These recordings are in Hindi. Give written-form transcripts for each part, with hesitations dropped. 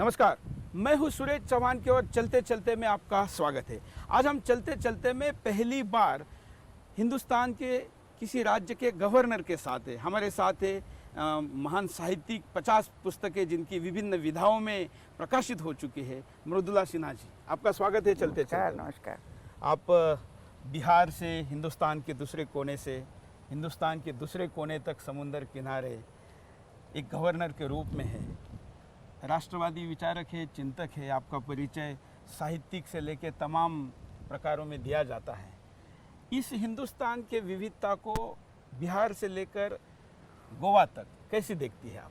नमस्कार, मैं हूं सुरेश चौहान की और चलते चलते में आपका स्वागत है। आज हम चलते चलते में पहली बार हिंदुस्तान के किसी राज्य के गवर्नर के साथ है। हमारे साथ है महान साहित्यिक 50 पुस्तकें जिनकी विभिन्न विधाओं में प्रकाशित हो चुकी है, मृदुला सिन्हा जी। आपका स्वागत है चलते चलते। नमस्कार। आप बिहार से हिंदुस्तान के दूसरे कोने से हिंदुस्तान के दूसरे कोने तक समुंदर किनारे एक गवर्नर के रूप में है। राष्ट्रवादी विचारक है, चिंतक है। आपका परिचय साहित्यिक से लेकर तमाम प्रकारों में दिया जाता है। इस हिंदुस्तान के विविधता को बिहार से लेकर गोवा तक कैसी देखती है आप?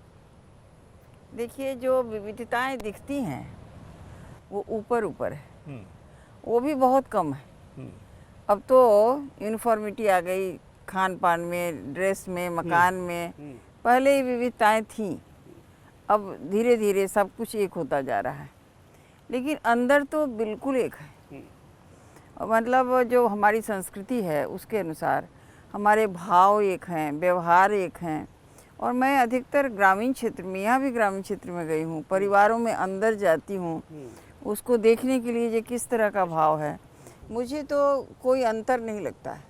देखिए, जो विविधताएं दिखती हैं वो ऊपर ऊपर है, वो भी बहुत कम है। अब तो यूनिफॉर्मिटी आ गई, खान पान में, ड्रेस में, मकान में। पहले ही विविधताएं थीं, अब धीरे धीरे सब कुछ एक होता जा रहा है, लेकिन अंदर तो बिल्कुल एक है। मतलब जो हमारी संस्कृति है उसके अनुसार हमारे भाव एक हैं, व्यवहार एक हैं। और मैं अधिकतर ग्रामीण क्षेत्र में, यहाँ भी ग्रामीण क्षेत्र में गई हूँ, परिवारों में अंदर जाती हूँ उसको देखने के लिए, ये किस तरह का भाव है। मुझे तो कोई अंतर नहीं लगता है।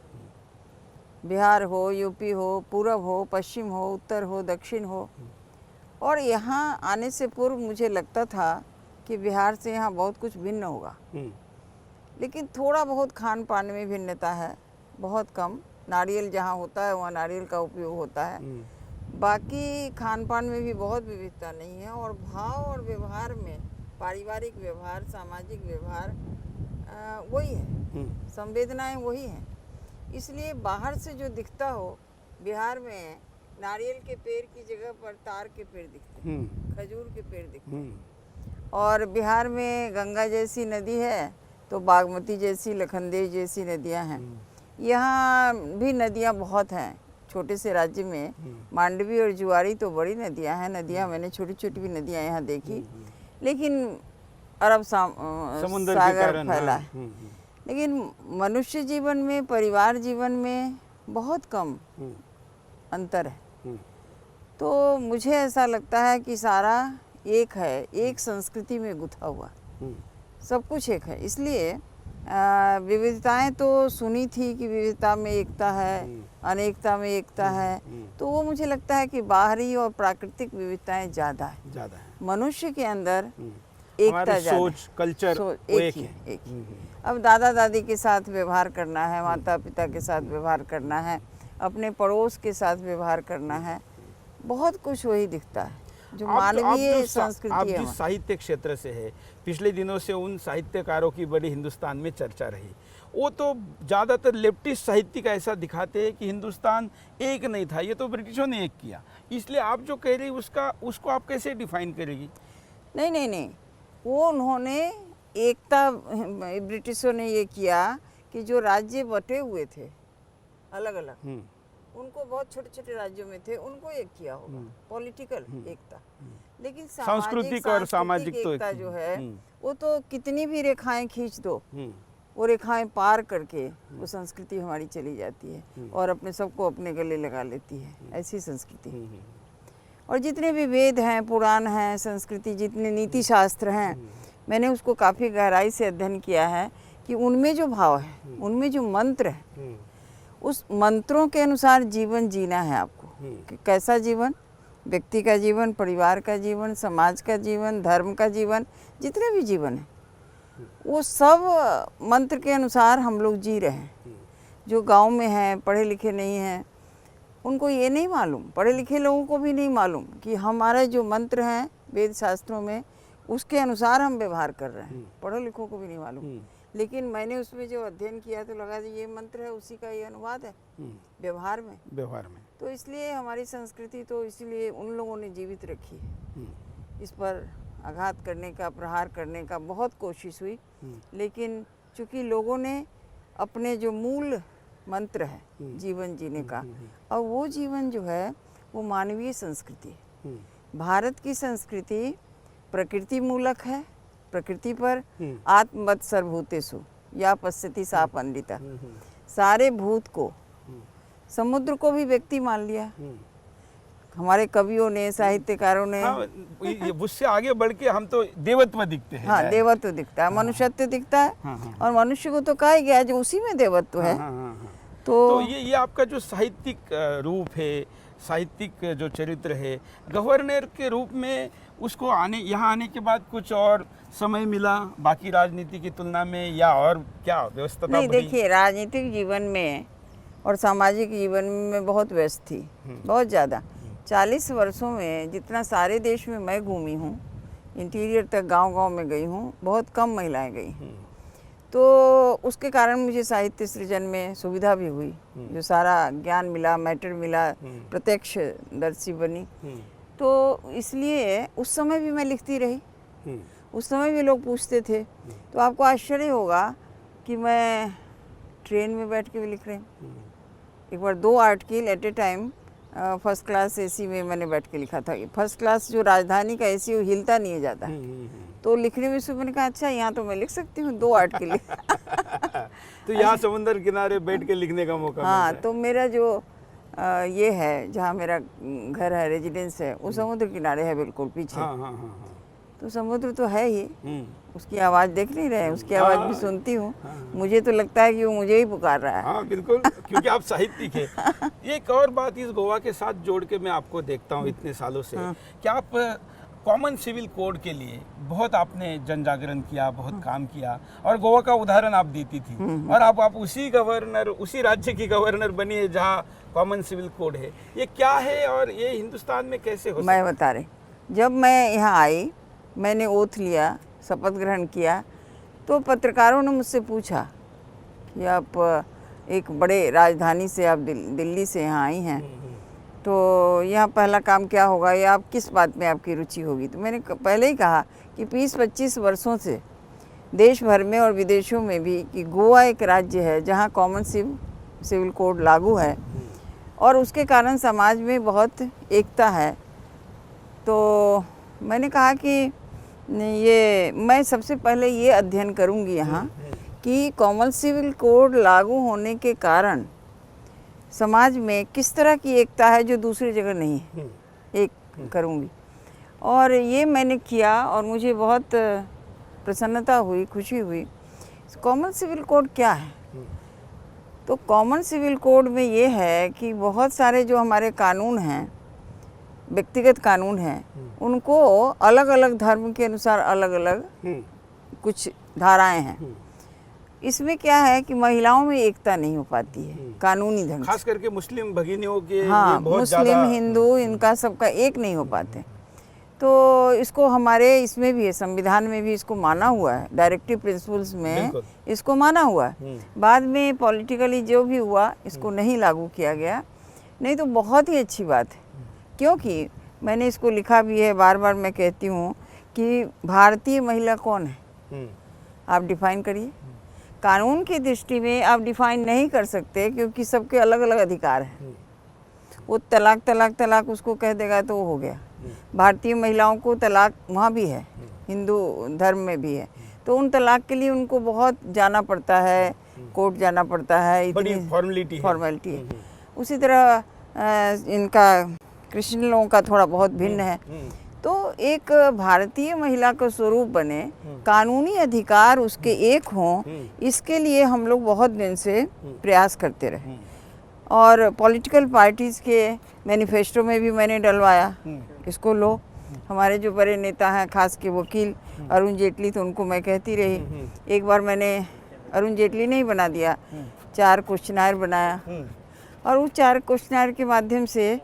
बिहार हो, यूपी हो, पूरब हो, पश्चिम हो, उत्तर हो, दक्षिण हो। और यहाँ आने से पूर्व मुझे लगता था कि बिहार से यहाँ बहुत कुछ भिन्न होगा, लेकिन थोड़ा बहुत खान पान में भिन्नता है, बहुत कम। नारियल जहाँ होता है वहाँ नारियल का उपयोग होता है, बाकी खान पान में भी बहुत विविधता नहीं है। और भाव और व्यवहार में, पारिवारिक व्यवहार, सामाजिक व्यवहार वही है, संवेदनाएं वही हैं। इसलिए बाहर से जो दिखता हो, बिहार में नारियल के पेड़ की जगह पर तार के पेड़ दिखते हैं, खजूर के पेड़ दिखते हैं। और बिहार में गंगा जैसी नदी है तो बागमती जैसी, लखनदेई जैसी नदियां हैं। यहाँ भी नदियाँ बहुत हैं, छोटे से राज्य में मांडवी और जुआरी तो बड़ी नदियाँ हैं। नदियाँ मैंने छोटी छोटी भी नदियाँ यहाँ देखी, लेकिन अरब सागर फैला है। लेकिन मनुष्य जीवन में, परिवार जीवन में बहुत कम अंतर है। तो मुझे ऐसा लगता है कि सारा एक है, एक संस्कृति में गुथा हुआ, सब कुछ एक है। इसलिए विविधताएं तो सुनी थी कि विविधता में एकता है, अनेकता में एकता है। तो वो मुझे लगता है कि बाहरी और प्राकृतिक विविधताएं ज़्यादा है। मनुष्य के अंदर एकता, सोच, कल्चर एक ही। अब दादा दादी के साथ व्यवहार करना है, माता पिता के साथ व्यवहार करना है, अपने पड़ोस के साथ व्यवहार करना है, बहुत कुछ वही दिखता है जो मानवीय संस्कृति है। आप जिस साहित्य क्षेत्र से है, पिछले दिनों से उन साहित्यकारों की बड़ी हिंदुस्तान में चर्चा रही। वो तो ज़्यादातर लेफ्टिस्ट साहित्यिक ऐसा दिखाते हैं कि हिंदुस्तान एक नहीं था, ये तो ब्रिटिशों ने एक किया। इसलिए आप जो कह रही उसको आप कैसे डिफाइन करेगी? नहीं, वो उन्होंने एकता, ब्रिटिशों ने ये किया कि जो राज्य बटे हुए थे अलग अलग, उनको बहुत छोटे छोटे राज्यों में थे, उनको एक किया होगा, पॉलिटिकल एकता। लेकिन सांस्कृतिक और सामाजिक एकता जो है वो तो कितनी भी रेखाएं खींच दो, वो रेखाएं पार करके वो संस्कृति हमारी चली जाती है और अपने सबको अपने गले लगा लेती है। ऐसी संस्कृति। और जितने भी वेद हैं, पुराण हैं, संस्कृति, जितने नीति शास्त्र हैं, मैंने उसको काफ़ी गहराई से अध्ययन किया है कि उनमें जो भाव है, उनमें जो मंत्र है, उस मंत्रों के अनुसार जीवन जीना है आपको। कि कैसा जीवन, व्यक्ति का जीवन, परिवार का जीवन, समाज का जीवन, धर्म का जीवन, जितने भी जीवन है वो सब मंत्र के अनुसार हम लोग जी रहे हैं। जो गांव में हैं, पढ़े लिखे नहीं हैं, उनको ये नहीं मालूम, पढ़े लिखे लोगों को भी नहीं मालूम कि हमारे जो मंत्र हैं वेद शास्त्रों में, उसके अनुसार हम व्यवहार कर रहे हैं। पढ़े लिखों को भी नहीं मालूम। लेकिन मैंने उसमें जो अध्ययन किया तो लगा कि ये मंत्र है, उसी का ये अनुवाद है व्यवहार में। तो इसलिए हमारी संस्कृति तो इसलिए उन लोगों ने जीवित रखी है। इस पर आघात करने का, प्रहार करने का बहुत कोशिश हुई, लेकिन चूंकि लोगों ने अपने जो मूल मंत्र है जीवन जीने का, और वो जीवन जो है वो मानवीय संस्कृति है। भारत की संस्कृति प्रकृति मूलक है, प्रकृति पर आत्मवत् सर्वभूतेषु या पश्यति सा पंडिता। सारे भूत को, समुद्र को भी व्यक्ति मान लिया, हमारे कवियों ने, साहित्यकारों ने। हाँ, उससे आगे बढ़ के हम तो देवत्व दिखते हैं। हाँ, देवत्व दिखता है, मनुष्यत्व दिखता है। हाँ, हाँ। और मनुष्य को तो कहा ही गया जो उसी में देवत्व है। हाँ, हाँ, हाँ। तो ये आपका जो साहित्यिक रूप है, साहित्यिक जो चरित्र है, गवर्नर के रूप में उसको यहाँ आने के बाद कुछ और समय मिला बाकी राजनीति की तुलना में, या और क्या व्यस्तता नहीं, बढ़ी? देखिए, राजनीतिक जीवन में और सामाजिक जीवन में बहुत व्यस्त थी, बहुत ज़्यादा। 40 वर्षों में जितना सारे देश में मैं घूमी हूँ, इंटीरियर तक गांव-गांव में गई हूँ, बहुत कम महिलाएं गई। तो उसके कारण मुझे साहित्य सृजन में सुविधा भी हुई, जो सारा ज्ञान मिला, मैटर मिला, प्रत्यक्षदर्शी बनी। तो इसलिए उस समय भी मैं लिखती रही। उस समय भी लोग पूछते थे। तो आपको आश्चर्य होगा कि मैं ट्रेन में बैठ के भी लिख रही हूँ। एक बार 2 article at a time first class AC में मैंने बैठ के लिखा था। फर्स्ट क्लास जो राजधानी का एसी, वो हिलता नहीं है ज़्यादा। तो लिखने में से मैंने कहा अच्छा, यहाँ तो मैं लिख सकती हूँ 2 आर्टिकल। तो यहाँ समुद्र किनारे बैठ के लिखने का मौका हाँ, मिलता है। तो मेरा जो ये है, जहाँ मेरा घर है, रेजिडेंस है, वो समुद्र किनारे है बिल्कुल पीछे। हाँ, हाँ, हाँ, हाँ। तो समुद्र तो है ही, उसकी आवाज़ देख नहीं रहे, उसकी आवाज़ भी सुनती हूँ। मुझे तो लगता है कि वो मुझे ही पुकार रहा है। हाँ, बिल्कुल, क्योंकि आप साहित्यिक है। एक और बात इस गोवा के साथ जोड़ के मैं आपको देखता हूँ इतने सालों से, कि आप कॉमन सिविल कोड के लिए बहुत आपने जन जागरण किया, बहुत काम किया, और गोवा का उदाहरण आप देती थी। और आप उसी गवर्नर, उसी राज्य की गवर्नर बनी है जहाँ कॉमन सिविल कोड है। ये क्या है और ये हिंदुस्तान में कैसे हो सकता है? मैं बता रही, जब मैं यहाँ आई, मैंने ओथ लिया, शपथ ग्रहण किया, तो पत्रकारों ने मुझसे पूछा कि आप एक बड़े राजधानी से, आप दिल्ली से यहाँ आई हैं, तो यहाँ पहला काम क्या होगा, या आप किस बात में आपकी रुचि होगी? तो मैंने पहले ही कहा कि 20-25 वर्षों से देश भर में और विदेशों में भी कि गोवा एक राज्य है जहाँ कॉमन सिविल कोड लागू है, और उसके कारण समाज में बहुत एकता है। तो मैंने कहा कि ये मैं सबसे पहले ये अध्ययन करूंगी यहाँ कि कॉमन सिविल कोड लागू होने के कारण समाज में किस तरह की एकता है जो दूसरी जगह नहीं है, एक करूंगी। और ये मैंने किया और मुझे बहुत प्रसन्नता हुई, खुशी हुई। कॉमन सिविल कोड क्या है? तो कॉमन सिविल कोड में ये है कि बहुत सारे जो हमारे कानून हैं, व्यक्तिगत कानून हैं, उनको अलग अलग धर्म के अनुसार अलग अलग कुछ धाराएं हैं। इसमें क्या है कि महिलाओं में एकता नहीं हो पाती है कानूनी ढंग से, खास करके मुस्लिम भगिनियों के। हाँ, बहुत मुस्लिम, हिंदू, इनका सबका एक नहीं हो पाते। तो इसको हमारे इसमें भी है, संविधान में भी इसको माना हुआ है, डायरेक्टिव प्रिंसिपल्स में इसको माना हुआ है। बाद में पॉलिटिकली जो भी हुआ, इसको नहीं लागू किया गया। नहीं तो बहुत ही अच्छी बात है, क्योंकि मैंने इसको लिखा भी है, बार बार मैं कहती हूँ कि भारतीय महिला कौन है, आप डिफाइन करिए। कानून की दृष्टि में आप डिफाइन नहीं कर सकते, क्योंकि सबके अलग अलग अधिकार हैं। वो तलाक उसको कह देगा तो वो हो गया। भारतीय महिलाओं को तलाक वहाँ भी है, हिंदू धर्म में भी है। तो उन तलाक के लिए उनको बहुत जाना पड़ता है, कोर्ट जाना पड़ता है, बड़ी फॉर्मेलिटी है। उसी तरह इनका कृष्ण लोगों का थोड़ा बहुत भिन्न है। तो एक भारतीय महिला का स्वरूप बने, कानूनी अधिकार उसके एक हों, इसके लिए हम लोग बहुत दिन से प्रयास करते रहे। और पॉलिटिकल पार्टीज़ के मैनिफेस्टो में भी मैंने डलवाया इसको। लो, हमारे जो बड़े नेता हैं, खास के वकील अरुण जेटली, तो उनको मैं कहती रही। एक बार मैंने अरुण जेटली नहीं बना दिया, 4 क्वेश्चनायर बनाया, और उस 4 क्वेश्चनायर के माध्यम से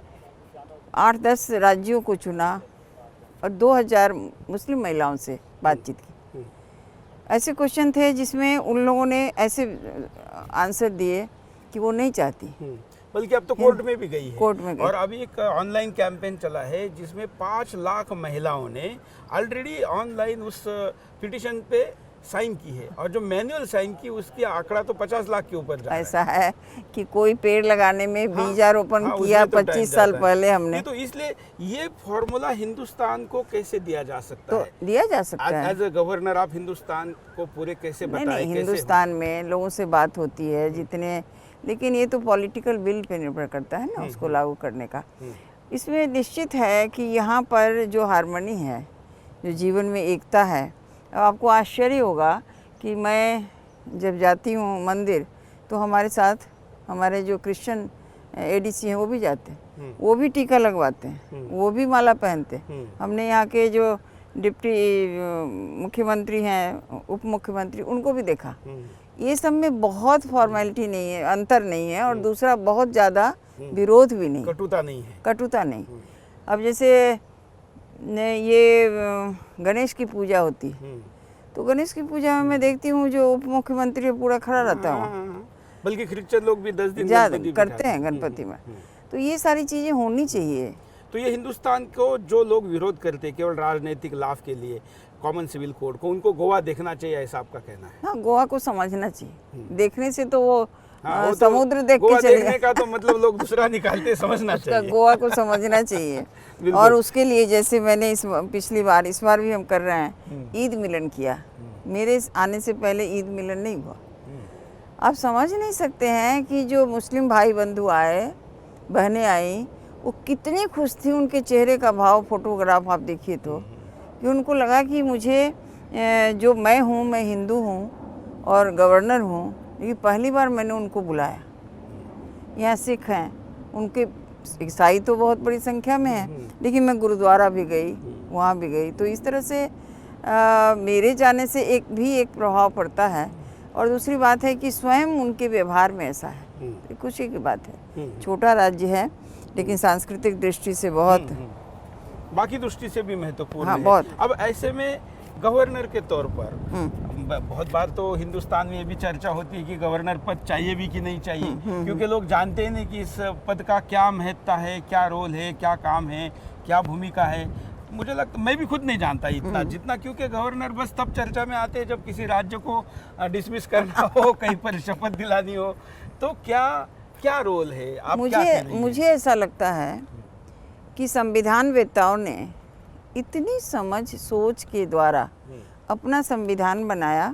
8-10 राज्यों को चुना और 2000 मुस्लिम महिलाओं से बातचीत की। ऐसे क्वेश्चन थे जिसमें उन लोगों ने ऐसे आंसर दिए कि वो नहीं चाहती, बल्कि अब तो कोर्ट में भी गई है। कोर्ट में गई। और अभी एक ऑनलाइन कैंपेन चला है जिसमें 5 लाख महिलाओं ने ऑलरेडी ऑनलाइन उस पिटीशन पे साइन की है, और जो मैनुअल साइन की उसकी आंकड़ा तो 50 लाख के ऊपर जा रहा है। ऐसा है कि कोई पेड़ लगाने में बीजारोपण किया 25 साल पहले हमने। तो इसलिए ये फॉर्मूला हिंदुस्तान को कैसे दिया जा सकता है? तो दिया जा सकता है। एज ए गवर्नर आप हिंदुस्तान को पूरे कैसे बताएं? नहीं, हिंदुस्तान में लोगों से बात होती है जितने, लेकिन ये तो पॉलिटिकल विल पे निर्भर करता है ना, उसको लागू करने का। इसमें निश्चित है कि यहाँ पर जो हार्मनी है, जो जीवन में एकता है, अब आपको आश्चर्य होगा कि मैं जब जाती हूँ मंदिर तो हमारे साथ हमारे जो क्रिश्चियन एडीसी हैं वो भी जाते हैं, वो भी टीका लगवाते हैं, वो भी माला पहनते हैं। हमने यहाँ के जो डिप्टी मुख्यमंत्री हैं, उप मुख्यमंत्री, उनको भी देखा। ये सब में बहुत फॉर्मेलिटी नहीं है, अंतर नहीं है, और दूसरा बहुत ज़्यादा विरोध भी नहीं, कटुता नहीं है। कटुता नहीं। अब जैसे ये गणेश की पूजा होती है, तो गणेश की पूजा में मैं देखती हूँ जो उप मुख्यमंत्री पूरा खड़ा रहता है वहाँ, बल्कि क्रिश्चियन लोग भी 10 दिन ज़्यादा करते हैं गणपति में। तो ये सारी चीज़ें होनी चाहिए। तो ये हिंदुस्तान को जो लोग विरोध करते हैं केवल राजनीतिक लाभ के लिए, कॉमन सिविल कोड को, उनको गोवा देखना चाहिए, ऐसा आपका कहना है? हाँ, गोवा को समझना चाहिए। देखने से तो वो हाँ, वो तो समुद्र देख गोवा के चले देखने का तो मतलब लोग दूसरा निकालते, समझना चाहिए। गोवा को समझना चाहिए। और उसके लिए जैसे मैंने पिछली बार, इस बार भी हम कर रहे हैं, ईद मिलन किया। मेरे आने से पहले ईद मिलन नहीं हुआ। आप समझ नहीं सकते हैं कि जो मुस्लिम भाई बंधु आए, बहनें आई, वो कितनी खुश थी, उनके चेहरे का भाव, फोटोग्राफ आप देखिए तो, कि उनको लगा कि मुझे जो मैं हूँ, मैं हिंदू हूँ और गवर्नर हूँ, लेकिन पहली बार मैंने उनको बुलाया। यहाँ सिख हैं, उनके ईसाई तो बहुत बड़ी संख्या में है, लेकिन मैं गुरुद्वारा भी गई, वहाँ भी गई। तो इस तरह से मेरे जाने से एक प्रभाव पड़ता है। और दूसरी बात है कि स्वयं उनके व्यवहार में ऐसा है। ये खुशी की बात है। छोटा राज्य है, लेकिन सांस्कृतिक दृष्टि से बहुत, बाकी दृष्टि से भी महत्वपूर्ण हाँ, है। बहुत। अब ऐसे में गवर्नर के तौर पर बहुत बार तो हिंदुस्तान में ये भी चर्चा होती है कि गवर्नर पद चाहिए भी कि नहीं चाहिए, क्योंकि लोग जानते ही नहीं कि इस पद का क्या महत्ता है, क्या रोल है, क्या काम है, क्या भूमिका है। मुझे लगता, मैं भी खुद नहीं जानता इतना जितना, क्योंकि गवर्नर बस तब चर्चा में आते हैं जब किसी राज्य को डिसमिस करना हो, कहीं पर शपथ दिलानी हो। तो क्या क्या रोल है? आप क्या कह रही हैं? मुझे ऐसा लगता है कि संविधान वेत्ताओं ने इतनी समझ सोच के द्वारा अपना संविधान बनाया।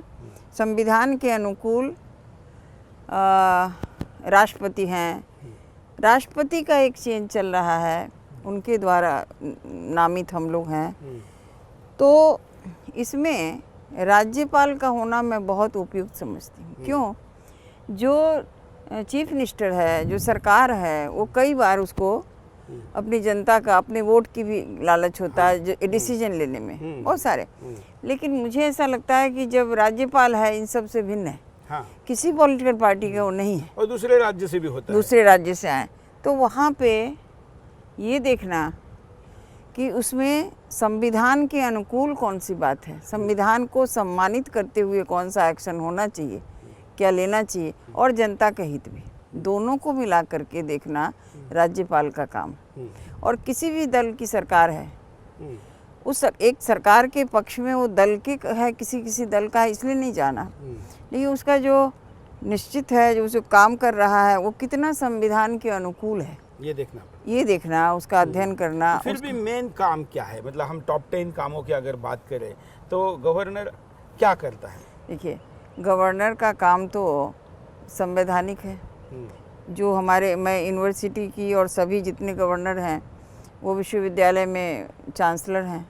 संविधान के अनुकूल राष्ट्रपति हैं, राष्ट्रपति का एक चेंज चल रहा है, उनके द्वारा नामित हम लोग हैं। तो इसमें राज्यपाल का होना मैं बहुत उपयुक्त समझती हूँ। क्यों? जो चीफ मिनिस्टर है, जो सरकार है, वो कई बार उसको अपनी जनता का, अपने वोट की भी लालच होता है जो डिसीजन लेने में, बहुत सारे। लेकिन मुझे ऐसा लगता है कि जब राज्यपाल है, इन सब से भिन्न है, हाँ, किसी पॉलिटिकल पार्टी का वो नहीं है, और दूसरे राज्य से भी होता है, दूसरे राज्य से आए, तो वहाँ पे ये देखना कि उसमें संविधान के अनुकूल कौन सी बात है, संविधान को सम्मानित करते हुए कौन सा एक्शन होना चाहिए, क्या लेना चाहिए, और जनता के हित भी, दोनों को मिला करके देखना राज्यपाल का काम। और किसी भी दल की सरकार है, उस एक सरकार के पक्ष में वो दल के है, किसी दल का है, इसलिए नहीं जाना, लेकिन उसका जो निश्चित है, जो उसे काम कर रहा है, वो कितना संविधान के अनुकूल है, ये देखना, उसका अध्ययन करना। फिर भी मेन काम क्या है? मतलब हम टॉप 10 कामों की अगर बात करें तो गवर्नर क्या करता है? देखिए, गवर्नर का काम तो संवैधानिक है। जो हमारे, मैं यूनिवर्सिटी की और सभी जितने गवर्नर हैं वो विश्वविद्यालय में चांसलर हैं,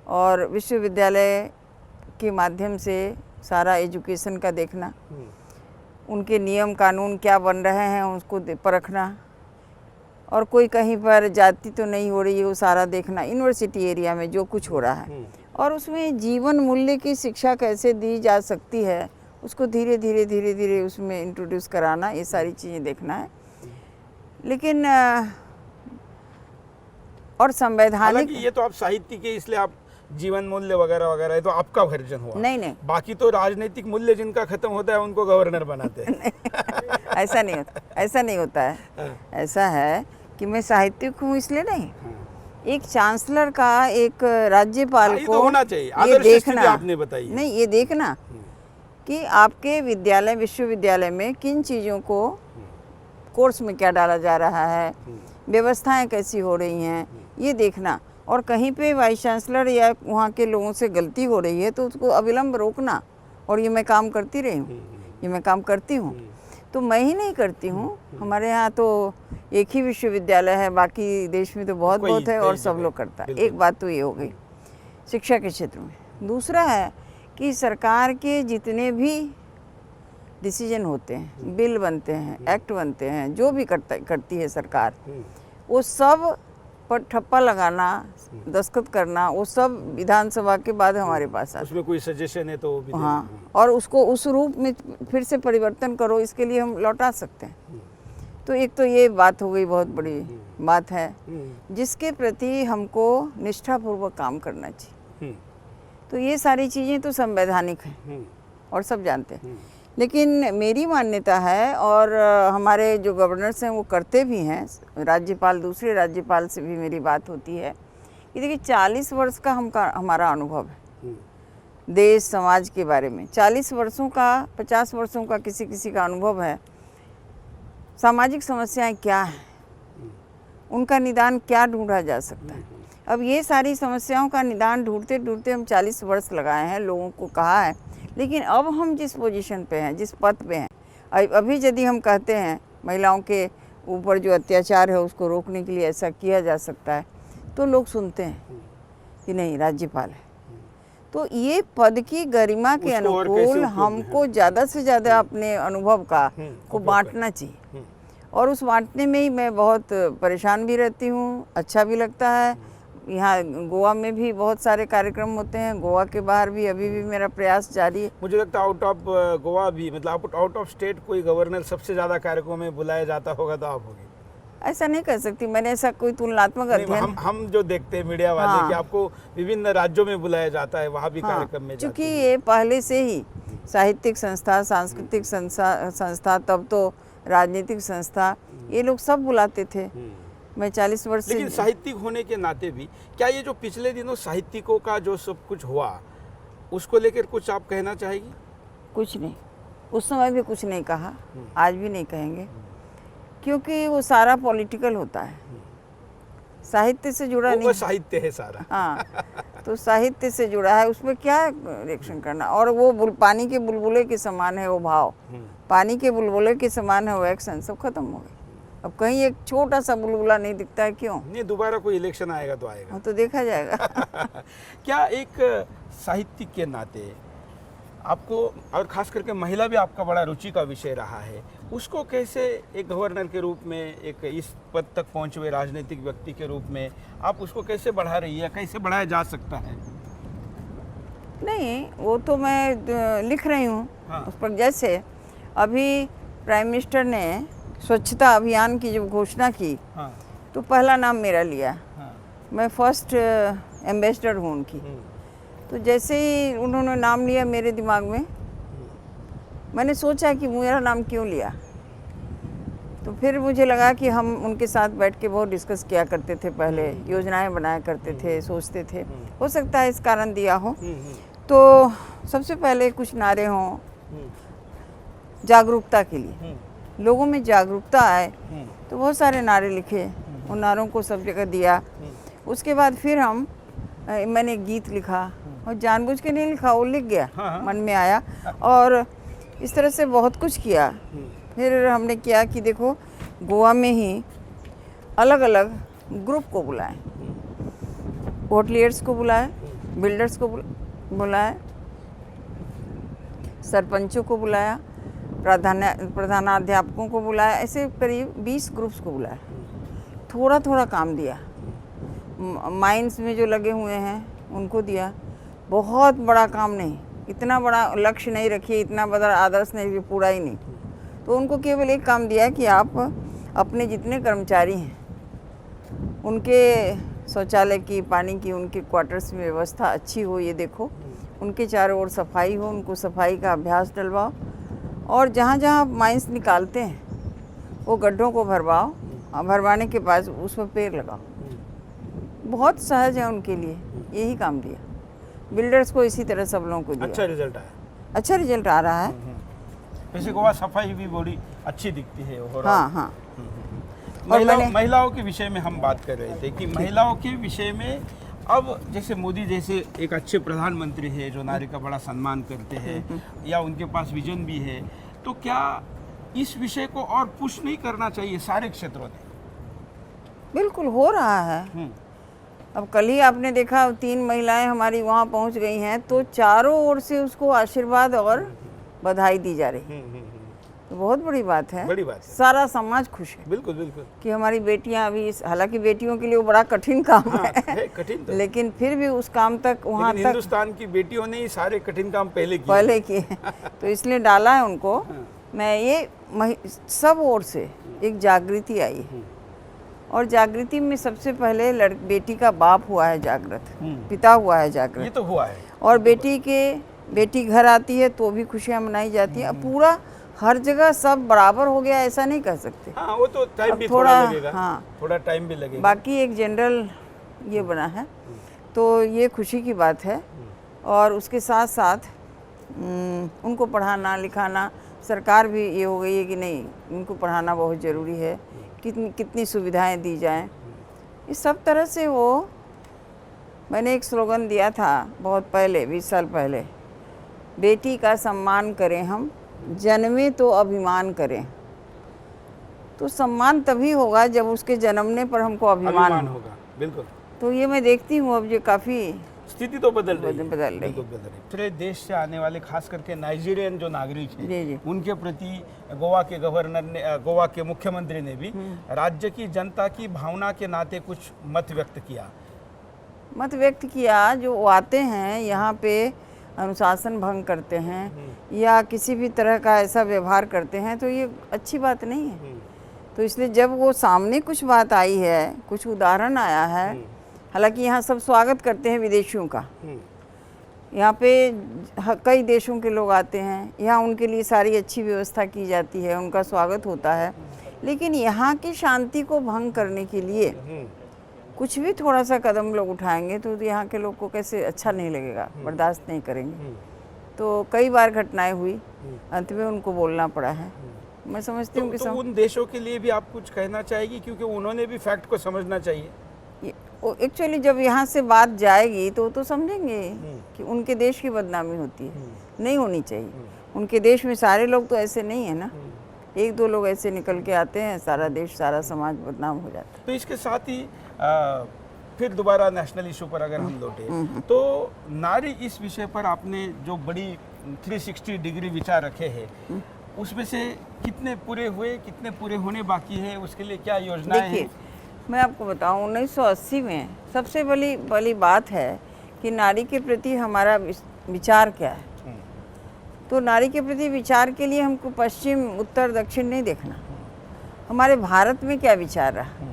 और विश्वविद्यालय के माध्यम से सारा एजुकेशन का देखना, उनके नियम कानून क्या बन रहे हैं उसको परखना, और कोई कहीं पर जाति तो नहीं हो रही है वो सारा देखना, यूनिवर्सिटी एरिया में जो कुछ हो रहा है, और उसमें जीवन मूल्य की शिक्षा कैसे दी जा सकती है उसको धीरे धीरे उसमें इंट्रोड्यूस कराना, ये सारी चीज़ें देखना है। लेकिन और संवैधानिक, ये तो आप साहित्य के, इसलिए आप जीवन मूल्य वगैरह वगैरह है तो आपका वर्जन हुआ। नहीं, बाकी तो राजनीतिक मूल्य जिनका खत्म होता है उनको गवर्नर बनाते हैं। ऐसा नहीं होता है। ऐसा है कि मैं साहित्यिक हूँ इसलिए नहीं, एक चांसलर का, एक राज्यपाल को तो होना चाहिए, ये देखना, आपने बताई नहीं, ये देखना कि आपके विद्यालय, विश्वविद्यालय में किन चीज़ों को कोर्स में क्या डाला जा रहा है, व्यवस्थाएं कैसी हो रही हैं, ये देखना। और कहीं पे वाइस चांसलर या वहाँ के लोगों से गलती हो रही है तो उसको अविलंब रोकना, और ये मैं काम करती रही हूँ, ये मैं काम करती हूँ। तो मैं ही नहीं करती हूँ, हमारे यहाँ तो एक ही विश्वविद्यालय है, बाकी देश में तो बहुत कोई- बहुत है कई और सब जगह, लोग करता है। बिल्कुल। एक बात तो ये हो गई शिक्षा के क्षेत्र में। दूसरा है कि सरकार के जितने भी डिसीजन होते हैं, बिल बनते हैं, एक्ट बनते हैं, जो भी करती है सरकार, वो सब पर ठप्पा लगाना, दस्तखत करना, वो सब विधानसभा के बाद हमारे पास आता उसमें कोई सजेशन है तो वो भी है। देना। हाँ, और उसको उस रूप में फिर से परिवर्तन करो, इसके लिए हम लौटा सकते हैं। तो एक तो ये बात हो गई, बहुत बड़ी बात है जिसके प्रति हमको निष्ठापूर्वक काम करना चाहिए। तो ये सारी चीज़ें तो संवैधानिक हैं और सब जानते हैं। लेकिन मेरी मान्यता है, और हमारे जो गवर्नर्स हैं वो करते भी हैं, राज्यपाल, दूसरे राज्यपाल से भी मेरी बात होती है कि देखिए 40 वर्ष का हमारा अनुभव है देश समाज के बारे में। 40 वर्षों का, 50 वर्षों का किसी किसी का अनुभव है। सामाजिक समस्याएं क्या हैं, उनका निदान क्या ढूंढा जा सकता है। अब ये सारी समस्याओं का निदान ढूंढते ढूंढते हम 40 वर्ष लगाए हैं, लोगों को कहा है। लेकिन अब हम जिस पोजीशन पे हैं, जिस पद पे हैं, अभी यदि हम कहते हैं महिलाओं के ऊपर जो अत्याचार है उसको रोकने के लिए ऐसा किया जा सकता है, तो लोग सुनते हैं कि नहीं, राज्यपाल है। तो ये पद की गरिमा के उसको और कैसे अनुकूल उपयोग में हमको ज़्यादा से ज़्यादा अपने अनुभव का को बांटना चाहिए। और उस बांटने में ही मैं बहुत परेशान भी रहती हूँ, अच्छा भी लगता है। यहाँ गोवा में भी बहुत सारे कार्यक्रम होते हैं, गोवा के बाहर भी अभी भी मेरा प्रयास जारी है। मुझे लगता है आउट ऑफ गोवा भी, मतलब आउट ऑफ स्टेट कोई गवर्नर सबसे ज़्यादा कार्यक्रमों में बुलाया जाता होगा तो आप होगी। ऐसा नहीं कर सकती, मैंने ऐसा कोई तुलनात्मक नहीं, अध्ययन। हम जो देखते हैं मीडिया वाले हाँ। कि आपको विभिन्न राज्यों में बुलाया जाता है, वहाँ भी हाँ, कार्यक्रम में चूँकि जाते हैं। ये पहले से ही साहित्यिक संस्था, सांस्कृतिक संस्था, तब तो राजनीतिक संस्था, ये लोग सब बुलाते थे। मैं 40 वर्ष लेकिन से। साहित्यिक होने के नाते भी क्या ये जो पिछले दिनों साहित्यिकों का जो सब कुछ हुआ, उसको लेकर कुछ आप कहना चाहेगी? कुछ नहीं, उस समय भी कुछ नहीं कहा, आज भी नहीं कहेंगे, क्योंकि वो सारा पॉलिटिकल होता है, साहित्य से जुड़ा वो नहीं। बस साहित्य है सारा। हाँ, तो साहित्य से जुड़ा है, उसमें क्या रिएक्शन करना। और वो पानी के बुलबुले के समान है वो भाव, पानी के बुलबुले के समान है वो एक्शन, सब खत्म हो गए। अब कहीं एक छोटा सा बुलबुला नहीं दिखता है, क्यों? नहीं, दोबारा कोई इलेक्शन आएगा तो आएगा। वो तो देखा जाएगा। क्या एक साहित्यिक के नाते आपको, और खास करके महिला भी आपका बड़ा रुचि का विषय रहा है, उसको कैसे एक गवर्नर के रूप में, एक इस पद तक पहुंचे हुए राजनीतिक व्यक्ति के रूप में आप उसको कैसे बढ़ा रही है, कैसे बढ़ाया जा सकता है? नहीं, वो तो मैं लिख रही हूँ। हाँ। उस पर जैसे अभी प्राइम मिनिस्टर ने स्वच्छता अभियान की जब घोषणा की, हाँ, तो पहला नाम मेरा लिया। हाँ, मैं फर्स्ट एम्बेसडर हूँ उनकी। तो जैसे ही उन्होंने नाम लिया मेरे दिमाग में, मैंने सोचा कि मेरा नाम क्यों लिया। तो फिर मुझे लगा कि हम उनके साथ बैठ के बहुत डिस्कस किया करते थे, पहले योजनाएं बनाया करते थे, सोचते थे, हो सकता है इस कारण दिया हो। तो सबसे पहले कुछ नारे हों जागरूकता के लिए, लोगों में जागरूकता आए, तो बहुत सारे नारे लिखे, उन नारों को सब जगह दिया। उसके बाद फिर मैंने एक गीत लिखा, और जानबूझ के नहीं लिखा, वो लिख गया, मन में आया, और इस तरह से बहुत कुछ किया। फिर हमने किया कि देखो, गोवा में ही अलग अलग ग्रुप को बुलाएं, होटलियर्स को बुलाएं, बिल्डर्स को बुलाएं, सरपंचों को बुलाया, प्रधानाध्यापकों को बुलाया, ऐसे करीब 20 ग्रुप्स को बुलाया। थोड़ा थोड़ा काम दिया, माइंस में जो लगे हुए हैं उनको दिया। बहुत बड़ा काम नहीं, इतना बड़ा लक्ष्य नहीं रखिए, इतना बड़ा आदर्श नहीं, पूरा ही नहीं। तो उनको केवल एक काम दिया कि आप अपने जितने कर्मचारी हैं उनके शौचालय की, पानी की, उनके क्वार्टर्स में व्यवस्था अच्छी हो, ये देखो, उनके चारों ओर सफाई हो, उनको सफाई का अभ्यास डलवाओ, और जहाँ जहाँ माइंस निकालते हैं वो गड्ढों को भरवाओ, भरवाने के बाद उसमें पेड़ लगाओ। बहुत सहज है उनके लिए, यही काम दिया। बिल्डर्स को इसी तरह सब लोगों को दिया। अच्छा रिजल्ट आया। अच्छा रिजल्ट आ रहा है। वैसे गोवा सफाई भी बड़ी अच्छी दिखती है ओवरऑल। हाँ हाँ। और महिलाओं के विषय में हम बात कर रहे थे कि महिलाओं के विषय में अब जैसे मोदी जैसे एक अच्छे प्रधानमंत्री है जो नारी का बड़ा सम्मान करते हैं, या उनके पास विजन भी है, तो क्या इस विषय को और पुश नहीं करना चाहिए सारे क्षेत्रों ने? बिल्कुल हो रहा है। अब कल ही आपने देखा 3 महिलाएं हमारी वहाँ पहुँच गई हैं, तो चारों ओर से उसको आशीर्वाद और बधाई दी जा रही है। तो बहुत बड़ी बात है, बड़ी बात है। सारा समाज खुश है बिल्कुल बिल्कुल कि हमारी बेटियां अभी हालांकि बेटियों के लिए वो बड़ा कठिन काम है कठिन तो। लेकिन फिर भी उस काम तक वहाँ लेकिन तक हिंदुस्तान की बेटियों ने ही सारे कठिन काम पहले किए किए तो इसलिए डाला है उनको। मैं ये सब ओर से एक जागृति आई है, और जागृति में सबसे पहले बेटी का बाप हुआ है जागृत, पिता हुआ है ये जागृत, तो हुआ है। और बेटी घर आती है तो भी खुशियाँ मनाई जाती हैं। अब पूरा हर जगह सब बराबर हो गया ऐसा नहीं कह सकते। हाँ, वो तो टाइम अब भी थोड़ा लगेगा। हाँ, थोड़ा टाइम भी लगेगा। बाकी एक जनरल ये बना है, तो ये खुशी की बात है। और उसके साथ साथ उनको पढ़ाना लिखाना, सरकार भी ये हो गई है कि नहीं उनको पढ़ाना बहुत ज़रूरी है, कितनी सुविधाएं दी जाएं, इस सब तरह से। वो मैंने एक स्लोगन दिया था बहुत पहले, 20 साल पहले, बेटी का सम्मान करें हम, जन्मे तो अभिमान करें। तो सम्मान तभी होगा जब उसके जन्मने पर हमको अभिमान होगा। बिल्कुल। तो ये मैं देखती हूँ अब, ये काफ़ी स्थिति तो बदल रही है। बदल रही है। दूसरे देश से आने वाले खास करके नाइजीरियन जो नागरिक हैं, जी जी, उनके प्रति गोवा के गवर्नर ने, गोवा के मुख्यमंत्री ने भी राज्य की जनता की भावना के नाते कुछ मत व्यक्त किया। जो वो आते हैं यहाँ पे अनुशासन भंग करते हैं या किसी भी तरह का ऐसा व्यवहार करते हैं, तो ये अच्छी बात नहीं है। तो इसलिए जब वो सामने कुछ बात आई है, कुछ उदाहरण आया है, हालांकि यहाँ सब स्वागत करते हैं विदेशियों का, यहाँ पे कई देशों के लोग आते हैं, यहाँ उनके लिए सारी अच्छी व्यवस्था की जाती है, उनका स्वागत होता है, लेकिन यहाँ की शांति को भंग करने के लिए कुछ भी थोड़ा सा कदम लोग उठाएंगे तो यहाँ के लोग को कैसे अच्छा नहीं लगेगा, बर्दाश्त नहीं करेंगे। तो कई बार घटनाएं हुई, अंत में उनको बोलना पड़ा है। मैं समझती हूँ कि तो उन देशों के लिए भी आप कुछ कहना चाहेगी, क्योंकि उन्होंने भी फैक्ट को समझना चाहिए। एक्चुअली जब यहाँ से बात जाएगी तो समझेंगे कि उनके देश की बदनामी होती है, नहीं होनी चाहिए। उनके देश में सारे लोग तो ऐसे नहीं है ना, 1-2 लोग ऐसे निकल के आते हैं, सारा देश सारा समाज बदनाम हो जाता है। तो इसके साथ ही फिर दोबारा नेशनल इशू पर अगर हम लौटे, तो नारी इस विषय पर आपने जो बड़ी 360 डिग्री विचार रखे हैं, उसमें से कितने पूरे हुए, कितने पूरे होने बाकी है, उसके लिए क्या योजनाएं हैं? देखिए, मैं आपको बताऊं, 1980 में सबसे बड़ी बात है कि नारी के प्रति हमारा विचार क्या है। तो नारी के प्रति विचार के लिए हमको पश्चिम उत्तर दक्षिण नहीं देखना, हमारे भारत में क्या विचार रहा,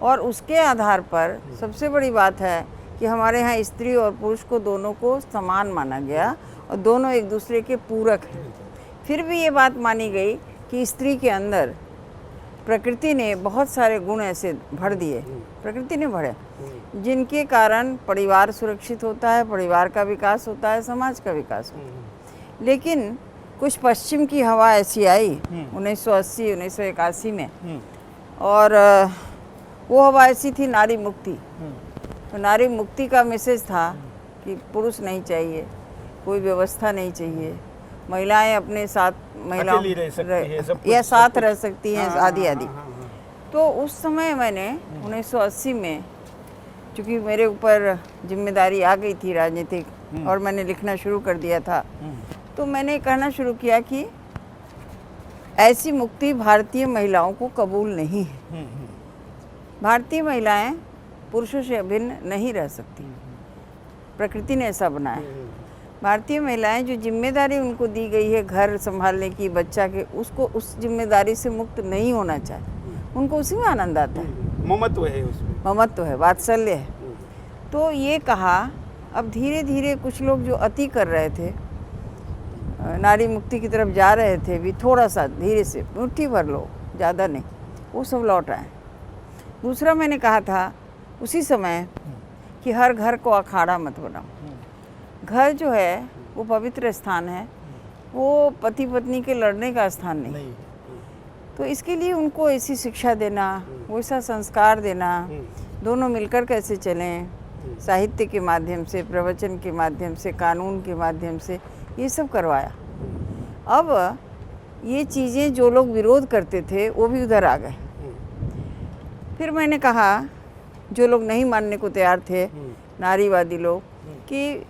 और उसके आधार पर सबसे बड़ी बात है कि हमारे यहाँ स्त्री और पुरुष को दोनों को समान माना गया और दोनों एक दूसरे के पूरक हैं। फिर भी ये बात मानी गई कि स्त्री के अंदर प्रकृति ने बहुत सारे गुण ऐसे भर दिए, प्रकृति ने भरे, जिनके कारण परिवार सुरक्षित होता है, परिवार का विकास होता है, समाज का विकास होता है। लेकिन कुछ पश्चिम की हवा ऐसी आई 1980 1981 में, और वो हवा ऐसी थी नारी मुक्ति। तो नारी मुक्ति का मैसेज था कि पुरुष नहीं चाहिए, कोई व्यवस्था नहीं चाहिए, महिलाएं अपने साथ अकेली रह सकती है, या साथ रह सकती हैं, आदि आदि। तो उस समय मैंने 1980 में, चूँकि मेरे ऊपर जिम्मेदारी आ गई थी राजनीतिक और मैंने लिखना शुरू कर दिया था, तो मैंने कहना शुरू किया कि ऐसी मुक्ति भारतीय महिलाओं को कबूल नहीं है। भारतीय महिलाएं पुरुषों से अभिन्न नहीं रह सकती, प्रकृति ने ऐसा बनाया। भारतीय महिलाएं जो जिम्मेदारी उनको दी गई है घर संभालने की, बच्चा के, उसको उस जिम्मेदारी से मुक्त नहीं होना चाहिए। उनको उसी में आनंद आता है, ममत्व है उसमें, ममत्व है, वात्सल्य है। तो ये कहा, अब धीरे धीरे कुछ लोग जो अति कर रहे थे, नारी मुक्ति की तरफ जा रहे थे भी, थोड़ा सा धीरे से, मुट्ठी भर लोग, ज़्यादा नहीं, वो सब लौट आए। दूसरा मैंने कहा था उसी समय कि हर घर को अखाड़ा मत बनाओ। घर जो है वो पवित्र स्थान है, वो पति पत्नी के लड़ने का स्थान नहीं। तो इसके लिए उनको ऐसी शिक्षा देना, वैसा संस्कार देना, दोनों मिलकर कैसे चलें, साहित्य के माध्यम से, प्रवचन के माध्यम से, कानून के माध्यम से, ये सब करवाया। अब ये चीज़ें जो लोग विरोध करते थे वो भी उधर आ गए। फिर मैंने कहा जो लोग नहीं मानने को तैयार थे, नारीवादी लोग, कि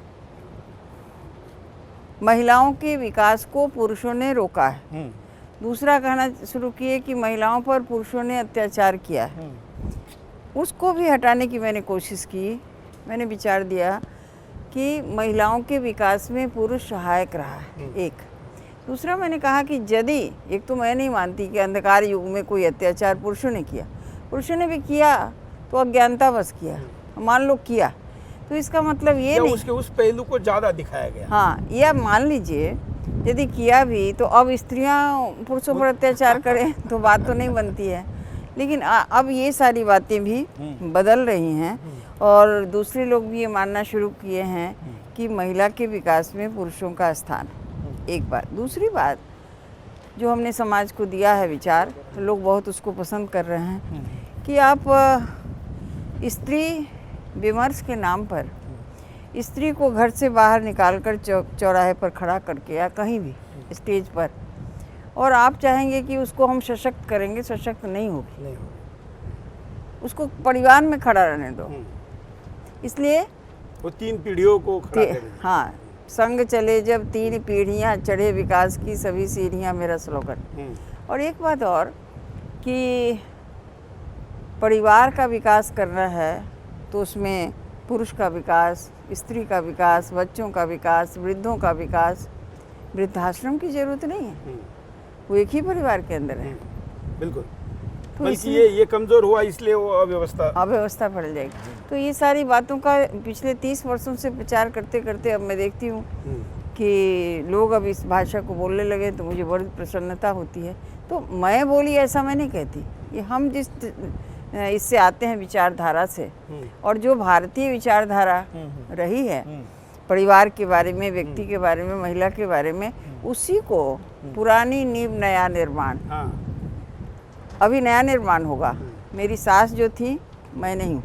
महिलाओं के विकास को पुरुषों ने रोका है। दूसरा कहना शुरू किए कि महिलाओं पर पुरुषों ने अत्याचार किया है। उसको भी हटाने की मैंने कोशिश की। मैंने विचार दिया कि महिलाओं के विकास में पुरुष सहायक रहा है, एक। दूसरा मैंने कहा कि यदि, एक तो मैं नहीं मानती कि अंधकार युग में कोई अत्याचार पुरुषों ने किया, पुरुषों ने भी किया तो अज्ञानता बस किया, मान लो किया, तो इसका मतलब ये नहीं, उसके उस पहलू को ज़्यादा दिखाया गया। हाँ, या मान लीजिए यदि किया भी तो अब स्त्रियां पुरुषों पर अत्याचार करें तो बात तो नहीं बनती है। लेकिन अब ये सारी बातें भी बदल रही हैं और दूसरे लोग भी ये मानना शुरू किए हैं कि महिला के विकास में पुरुषों का स्थान, एक बात। दूसरी बात, जो हमने समाज को दिया है विचार, तो लोग बहुत उसको पसंद कर रहे हैं कि आप स्त्री विमर्श के नाम पर स्त्री को घर से बाहर निकालकर चौराहे पर खड़ा करके या कहीं भी स्टेज पर, और आप चाहेंगे कि उसको हम सशक्त करेंगे, सशक्त नहीं होगी, उसको परिवार में खड़ा रहने दो। इसलिए वो 3 पीढ़ियों को खड़ा करेंगे। हाँ, संग चले जब 3 पीढ़ियाँ, चढ़े विकास की सभी सीढ़ियाँ, मेरा स्लोगन। और एक बात और कि परिवार का विकास करना है तो उसमें पुरुष का विकास, स्त्री का विकास, बच्चों का विकास, वृद्धों का विकास। वृद्धाश्रम की जरूरत नहीं है, वो एक ही परिवार के अंदर है। बिल्कुल। तो बल्कि ये कमजोर हुआ इसलिए वो अव्यवस्था बढ़ जाएगी। तो ये सारी बातों का पिछले 30 वर्षों से प्रचार करते करते अब मैं देखती हूँ कि लोग अब इस भाषा को बोलने लगे, तो मुझे बड़ी प्रसन्नता होती है। तो मैं बोली ऐसा मैं नहीं कहती, ये हम जिस इससे आते हैं विचारधारा से, और जो भारतीय विचारधारा रही है परिवार के बारे में, व्यक्ति के बारे में, महिला के बारे में, उसी को पुरानी नींव नया निर्माण, अभी नया निर्माण होगा। मेरी सास जो थी मैं नहीं हूँ,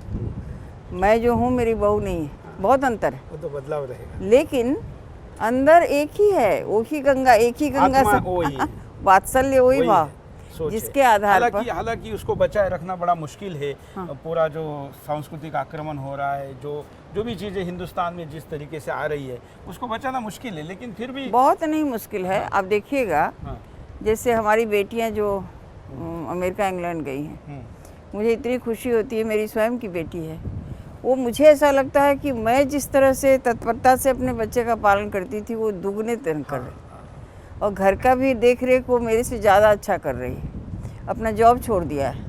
मैं जो हूँ मेरी बहू नहीं है, बहुत अंतर है। वो तो बदलाव रहेगा, लेकिन अंदर एक ही है, वो ही गंगा, एक ही गंगा से वात्सल्य, वही भाव जिसके आधार पर, हालांकि उसको बचाए रखना बड़ा मुश्किल है। पूरा जो सांस्कृतिक आक्रमण हो रहा है, जो भी चीज़ें हिंदुस्तान में जिस तरीके से आ रही है, उसको बचाना मुश्किल है, लेकिन फिर भी बहुत नहीं मुश्किल है। आप देखिएगा, जैसे हमारी बेटियां जो अमेरिका इंग्लैंड गई हैं, मुझे इतनी खुशी होती है, मेरी स्वयं की बेटी है, वो मुझे ऐसा लगता है कि मैं जिस तरह से तत्परता से अपने बच्चे का पालन करती थी वो दुगने तरह कर रही, और घर का भी देख रेख वो मेरे से ज़्यादा अच्छा कर रही है। अपना जॉब छोड़ दिया है,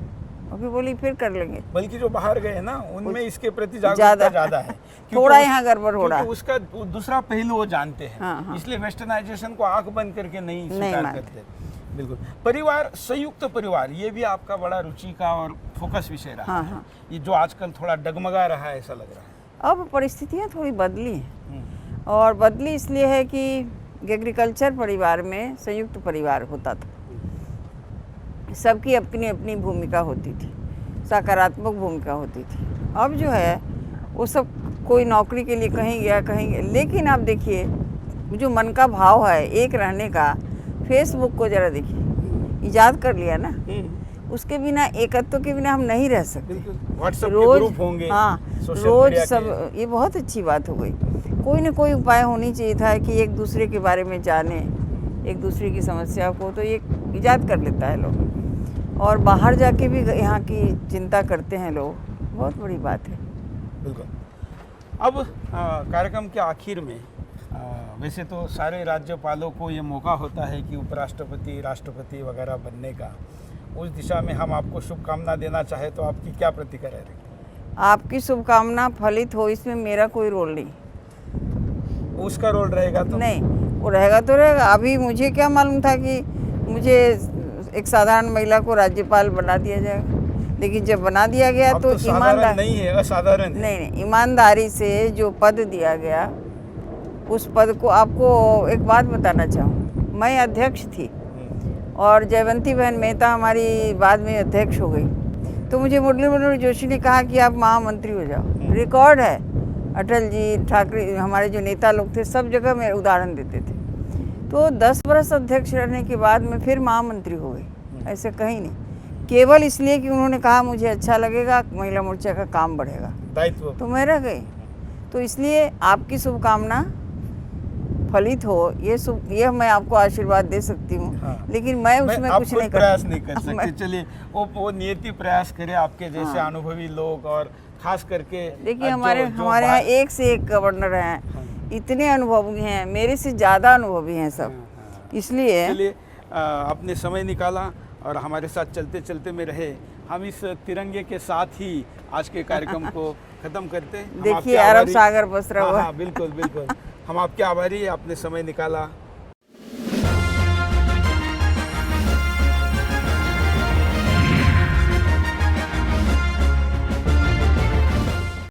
अभी बोली फिर कर लेंगे। बल्कि जो बाहर गए ना उनमें इसके प्रति जागरूकता ज़्यादा है। थोड़ा यहाँ गड़बड़ हो रहा है, उसका दूसरा पहलू वो जानते हैं। इसलिए वेस्टर्नाइजेशन को आंख बंद करके नहीं स्वीकार करते। बिल्कुल। परिवार, संयुक्त परिवार, ये भी आपका बड़ा रुचि का और फोकस विषय रहा है। ये जो आजकल थोड़ा डगमगा रहा है ऐसा लग रहा है। अब परिस्थितियाँ थोड़ी बदली हैं, और बदली इसलिए है कि एग्रीकल्चर परिवार में संयुक्त परिवार होता था, सबकी अपनी अपनी भूमिका होती थी, सकारात्मक भूमिका होती थी। अब जो है वो सब कोई नौकरी के लिए कहीं गया कहीं गया। लेकिन आप देखिए जो मन का भाव है एक रहने का, फेसबुक को जरा देखिए, इजाद कर लिया ना, उसके बिना, एकत्व के बिना हम नहीं रह सकते। व्हाट्सएप के ग्रुप होंगे, रोज सब, ये बहुत अच्छी बात हो गई। कोई ना कोई उपाय होनी चाहिए था कि एक दूसरे के बारे में जाने, एक दूसरे की समस्या को, तो ये इजाद कर लेता है लोग, और बाहर जाके भी यहाँ की चिंता करते हैं लोग, बहुत बड़ी बात है। बिल्कुल। अब कार्यक्रम के आखिर में वैसे तो सारे राज्यपालों को ये मौका होता है कि उपराष्ट्रपति, राष्ट्रपति वगैरह बनने का, उस दिशा में हम आपको शुभकामना देना चाहे तो आपकी क्या प्रतिक्रिया रहेगी? आपकी शुभकामना फलित हो, इसमें मेरा कोई रोल नहीं। उसका रोल रहेगा तो नहीं, वो रहेगा तो रहेगा। अभी मुझे क्या मालूम था कि मुझे एक साधारण महिला को राज्यपाल बना दिया जाएगा, लेकिन जब बना दिया गया तो ईमानदार नहीं है, असाधारण है। नहीं, ईमानदारी से जो पद दिया गया, उस पद को, आपको एक बात बताना चाहूँ, मैं अध्यक्ष थी और जयवंती बहन मेहता हमारी बाद में अध्यक्ष हो गई, तो मुझे मुरली मनोहर जोशी ने कहा कि आप महामंत्री हो जाओ। रिकॉर्ड है, अटल जी, ठाकरे, हमारे जो नेता लोग थे, सब जगह में उदाहरण देते थे। तो 10 वर्ष अध्यक्ष रहने के बाद मैं फिर महामंत्री हो गई, ऐसे कहीं नहीं, केवल इसलिए कि उन्होंने कहा मुझे अच्छा लगेगा, महिला मोर्चा का काम बढ़ेगा, दायित्व तो मैं रह गई। तो इसलिए आपकी शुभकामना फलित हो, ये मैं आपको आशीर्वाद दे सकती हूँ। हाँ। लेकिन मैं उसमें कुछ नहीं प्रयास नहीं कर मैं- सकते। चलिए वो नियति प्रयास करे आपके जैसे हाँ। अनुभवी लोग, और खास करके देखिए हमारे यहाँ एक से एक गवर्नर हैं, इतने अनुभवी हैं, मेरे से ज़्यादा अनुभवी हैं सब, इसलिए चलिए आपने समय निकाला और हमारे साथ चलते चलते में रहे। हम इस तिरंगे के साथ ही आज के कार्यक्रम को खत्म करते हैं। हम देखिए आपके अरब आभारी- सागर बस रहा हाँ, हुआ। हाँ, बिल्कुल बिल्कुल हम आपके आभारी हैं, आपने समय निकाला।